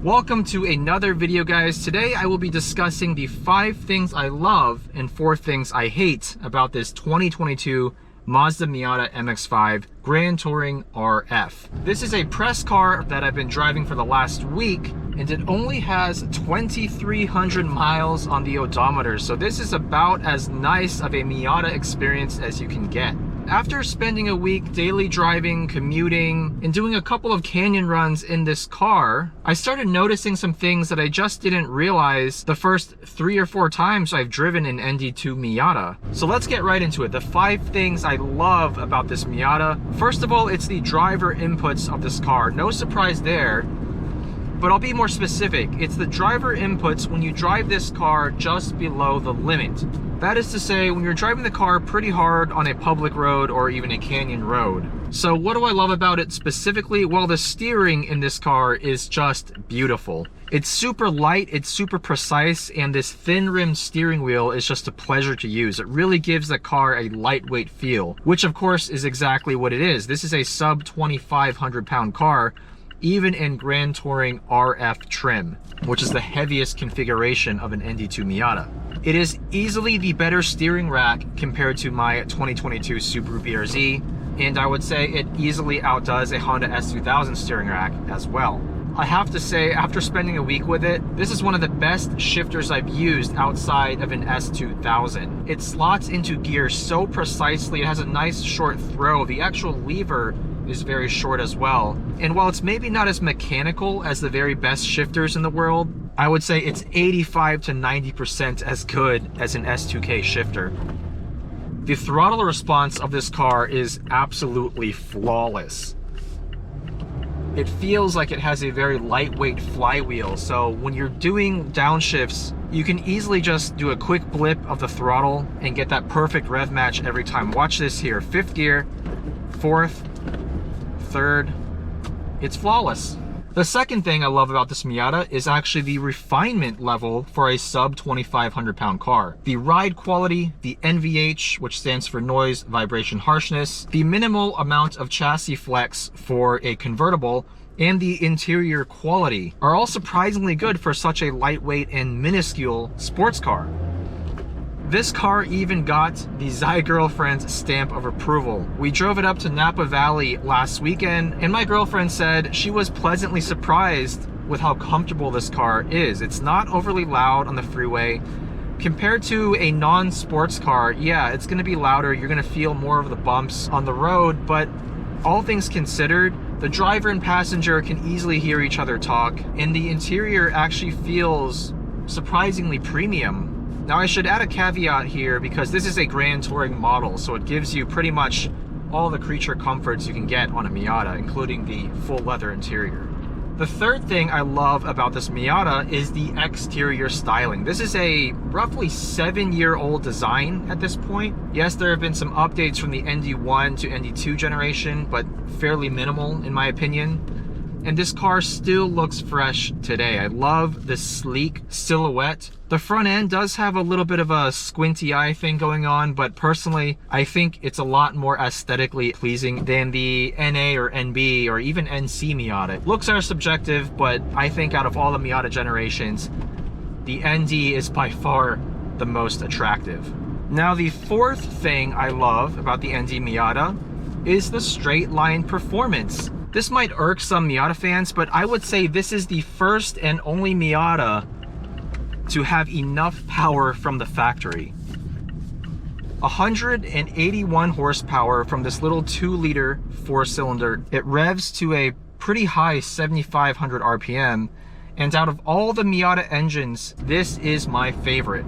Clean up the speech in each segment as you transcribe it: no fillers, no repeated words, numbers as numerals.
Welcome to another video, guys. Today I will be discussing the 5 things I love and 4 things I hate about this 2022 Mazda Miata MX-5 Grand Touring RF. This is a press car that I've been driving for the last week, and it only has 2,300 miles on the odometer, so this is about as nice of a Miata experience as you can get. After spending a week daily driving, commuting, and doing a couple of canyon runs in this car, I started noticing some things that I just didn't realize the first 3 or 4 times I've driven an ND2 Miata. So let's get right into it. The 5 things I love about this Miata. First of all, it's the driver inputs of this car. No surprise there. But I'll be more specific. It's the driver inputs when you drive this car just below the limit. That is to say, when you're driving the car pretty hard on a public road or even a canyon road. So what do I love about it specifically? Well, the steering in this car is just beautiful. It's super light, it's super precise, and this thin rim steering wheel is just a pleasure to use. It really gives the car a lightweight feel, which of course is exactly what it is. This is a sub 2,500 pound car, even in Grand Touring RF trim, which is the heaviest configuration of an ND2 Miata. It is easily the better steering rack compared to my 2022 Subaru BRZ, and I would say it easily outdoes a Honda S2000 steering rack as well. I have to say, after spending a week with it, this is one of the best shifters I've used outside of an S2000. It slots into gear so precisely, it has a nice short throw. The actual lever is very short as well. And while it's maybe not as mechanical as the very best shifters in the world, I would say it's 85 to 90% as good as an S2K shifter. The throttle response of this car is absolutely flawless. It feels like it has a very lightweight flywheel, so when you're doing downshifts, you can easily just do a quick blip of the throttle and get that perfect rev match every time. Watch this here, 5th gear, 4th, 3rd, it's flawless. The second thing I love about this Miata is actually the refinement level for a sub 2,500 pound car. The ride quality, the NVH, which stands for noise, vibration, harshness, the minimal amount of chassis flex for a convertible, and the interior quality are all surprisingly good for such a lightweight and minuscule sports car. This car even got the Zygrene stamp of approval. We drove it up to Napa Valley last weekend, and my girlfriend said she was pleasantly surprised with how comfortable this car is. It's not overly loud on the freeway. Compared to a non-sports car, yeah, it's gonna be louder. You're gonna feel more of the bumps on the road, but all things considered, the driver and passenger can easily hear each other talk, and the interior actually feels surprisingly premium. Now I should add a caveat here because this is a Grand Touring model, so it gives you pretty much all the creature comforts you can get on a Miata, including the full leather interior. The third thing I love about this Miata is the exterior styling. This is a roughly 7-year-old design at this point. Yes, there have been some updates from the ND1 to ND2 generation, but fairly minimal in my opinion. And this car still looks fresh today. I love the sleek silhouette. The front end does have a little bit of a squinty eye thing going on, but personally, I think it's a lot more aesthetically pleasing than the NA or NB or even NC Miata. Looks are subjective, but I think out of all the Miata generations, the ND is by far the most attractive. Now, the 4th thing I love about the ND Miata is the straight line performance. This might irk some Miata fans, but I would say this is the first and only Miata to have enough power from the factory. 181 horsepower from this little 2-liter 4-cylinder. It revs to a pretty high 7,500 RPM, and out of all the Miata engines, this is my favorite.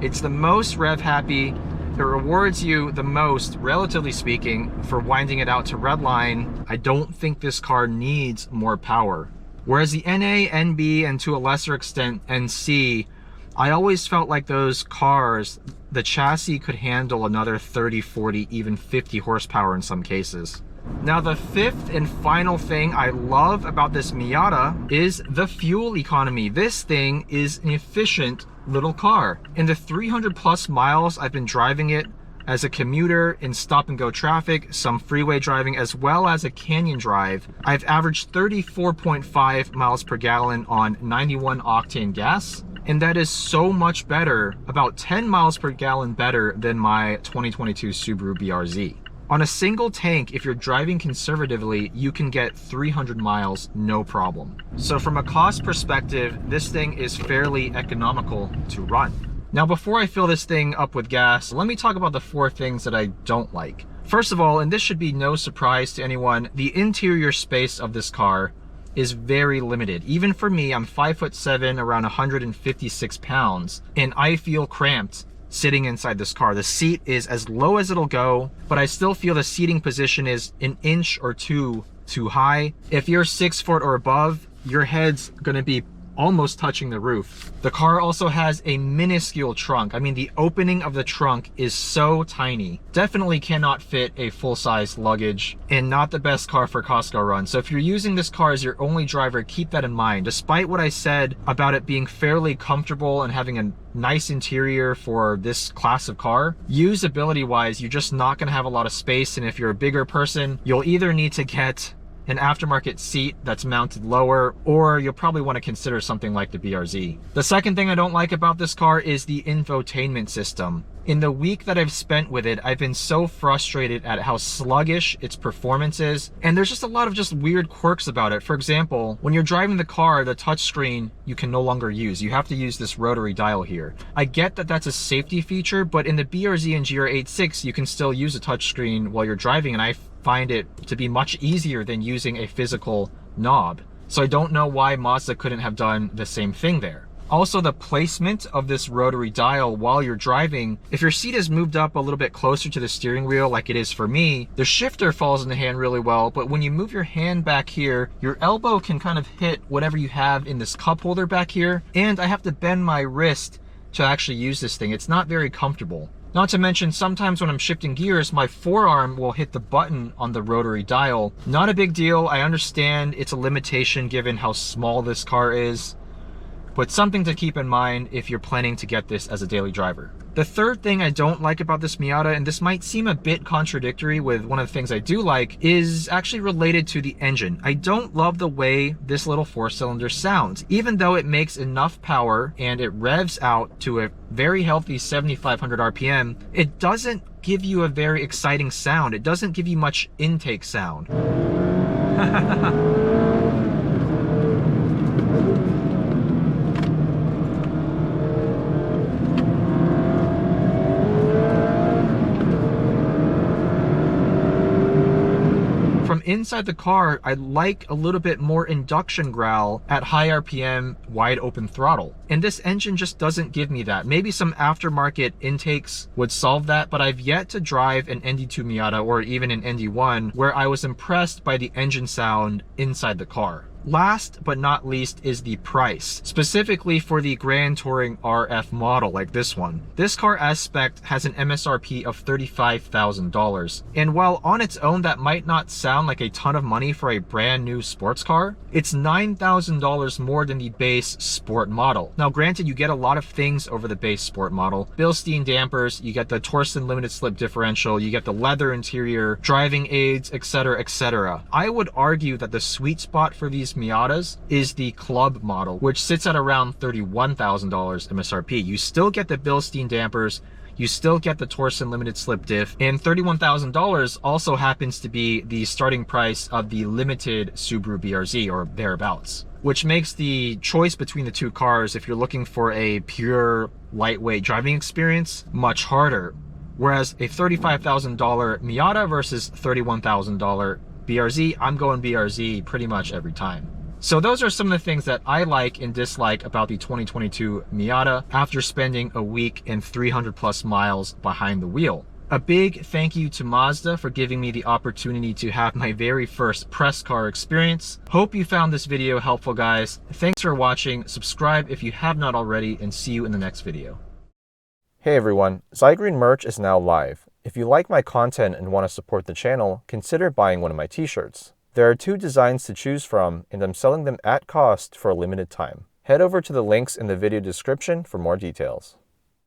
It's the most rev happy. It rewards you the most, relatively speaking, for winding it out to redline. I don't think this car needs more power. Whereas the NA, NB, and to a lesser extent NC, I always felt like those cars, the chassis could handle another 30, 40, even 50 horsepower in some cases. Now, the 5th and final thing I love about this Miata is the fuel economy. This thing is an efficient little car. In the 300 plus miles I've been driving it, As a commuter in stop and go traffic, some freeway driving, as well as a canyon drive, I've averaged 34.5 miles per gallon on 91 octane gas. And that is so much better, about 10 miles per gallon better than my 2022 Subaru BRZ. On a single tank, if you're driving conservatively, you can get 300 miles, no problem. So from a cost perspective, this thing is fairly economical to run. Now, before I fill this thing up with gas, let me talk about the 4 things that I don't like. First of all, and this should be no surprise to anyone, the interior space of this car is very limited. Even for me, I'm 5'7", around 156 pounds, and I feel cramped sitting inside this car. The seat is as low as it'll go, but I still feel the seating position is an inch or two too high. If you're 6 foot or above, your head's gonna be almost touching the roof. The car also has a minuscule trunk. I mean, the opening of the trunk is so tiny. Definitely cannot fit a full-size luggage, and not the best car for Costco runs. So if you're using this car as your only driver, keep that in mind. Despite what I said about it being fairly comfortable and having a nice interior for this class of car, usability-wise, you're just not gonna have a lot of space, and if you're a bigger person, you'll either need to get an aftermarket seat that's mounted lower, or you'll probably want to consider something like the BRZ. The second thing I don't like about this car is the infotainment system. In the week that I've spent with it, I've been so frustrated at how sluggish its performance is, and there's just a lot of just weird quirks about it. For example, when you're driving the car, the touchscreen you can no longer use. You have to use this rotary dial here. I get that that's a safety feature, but in the BRZ and GR86, you can still use a touchscreen while you're driving, and I find it to be much easier than using a physical knob. So I don't know why Mazda couldn't have done the same thing there. Also, the placement of this rotary dial while you're driving, if your seat is moved up a little bit closer to the steering wheel like it is for me, the shifter falls in the hand really well, but when you move your hand back here, your elbow can kind of hit whatever you have in this cup holder back here, and I have to bend my wrist to actually use this thing. It's not very comfortable. Not to mention, sometimes when I'm shifting gears, my forearm will hit the button on the rotary dial. Not a big deal. I understand it's a limitation given how small this car is, but something to keep in mind if you're planning to get this as a daily driver. The third thing I don't like about this Miata, and this might seem a bit contradictory with one of the things I do like, is actually related to the engine. I don't love the way this little 4-cylinder sounds. Even though it makes enough power and it revs out to a very healthy 7,500 RPM, it doesn't give you a very exciting sound. It doesn't give you much intake sound. Inside the car, I like a little bit more induction growl at high RPM, wide open throttle. And this engine just doesn't give me that. Maybe some aftermarket intakes would solve that, but I've yet to drive an ND2 Miata or even an ND1 where I was impressed by the engine sound inside the car. Last but not least is the price, specifically for the Grand Touring RF model like this one. This car as spec has an MSRP of $35,000. And while on its own that might not sound like a ton of money for a brand new sports car, it's $9,000 more than the base sport model. Now granted, you get a lot of things over the base sport model. Bilstein dampers, you get the Torsen limited slip differential, you get the leather interior, driving aids, etc, etc. I would argue that the sweet spot for these Miatas is the club model, which sits at around $31,000 MSRP. You still get the Bilstein dampers, you still get the Torsen limited slip diff, and $31,000 also happens to be the starting price of the limited Subaru BRZ or thereabouts, which makes the choice between the two cars, if you're looking for a pure lightweight driving experience, much harder. Whereas a $35,000 Miata versus $31,000 BRZ, I'm going BRZ pretty much every time. So those are some of the things that I like and dislike about the 2022 Miata after spending a week and 300 plus miles behind the wheel. A big thank you to Mazda for giving me the opportunity to have my very first press car experience. Hope you found this video helpful, guys. Thanks for watching. Subscribe if you have not already, and see you in the next video. Hey everyone, Zygrene merch is now live. If you like my content and want to support the channel, consider buying one of my t-shirts. There are 2 designs to choose from, and I'm selling them at cost for a limited time. Head over to the links in the video description for more details.